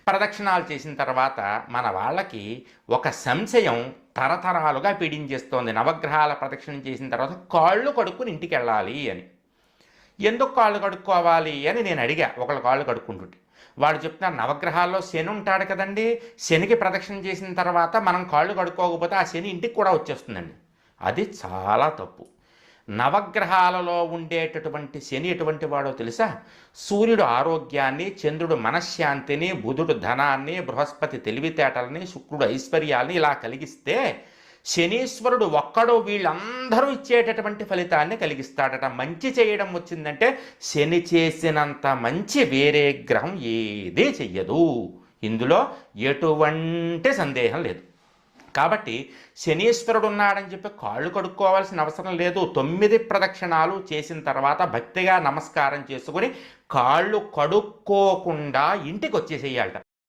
ప్రదక్షిణాలు చేసిన తర్వాత మన వాళ్ళకి ఒక సంశయం తరతరాలుగా పీడించేస్తోంది. నవగ్రహాల ప్రదక్షిణం చేసిన తర్వాత కాళ్ళు కడుక్కుని ఇంటికి వెళ్ళాలి అని. ఎందుకు కాళ్ళు కడుక్కోవాలి అని నేను అడిగా. ఒకళ్ళు కాళ్ళు కడుక్కుంటుంటే వాడు చెప్తున్నారు, నవగ్రహాల్లో శని ఉంటాడు కదండి, శనికి ప్రదక్షిణ చేసిన తర్వాత మనం కాళ్ళు కడుక్కోకపోతే ఆ శని ఇంటికి కూడా వచ్చేస్తుందండి. అది చాలా తప్పు. నవగ్రహాలలో ఉండేటటువంటి శని ఎటువంటి వాడో తెలుసా? సూర్యుడు ఆరోగ్యాన్ని, చంద్రుడు మనశ్శాంతిని, బుధుడు ధనాన్ని, బృహస్పతి తెలివితేటలని, శుక్రుడు ఐశ్వర్యాన్ని ఇలా కలిగిస్తే శనీశ్వరుడు ఒక్కడు వీళ్ళందరూ ఇచ్చేటటువంటి ఫలితాన్ని కలిగిస్తాడట. మంచి చేయడం వచ్చిందంటే శని చేసినంత మంచి వేరే గ్రహం ఏదీ చెయ్యదు. ఇందులో ఎటువంటి సందేహం లేదు. కాబట్టి శనీశ్వరుడు ఉన్నాడని చెప్పి కాళ్ళు కడుక్కోవాల్సిన అవసరం లేదు. 9 ప్రదక్షిణాలు చేసిన తర్వాత భక్తిగా నమస్కారం చేసుకుని కాళ్ళు కడుక్కోకుండా ఇంటికి వచ్చేసేయాలట.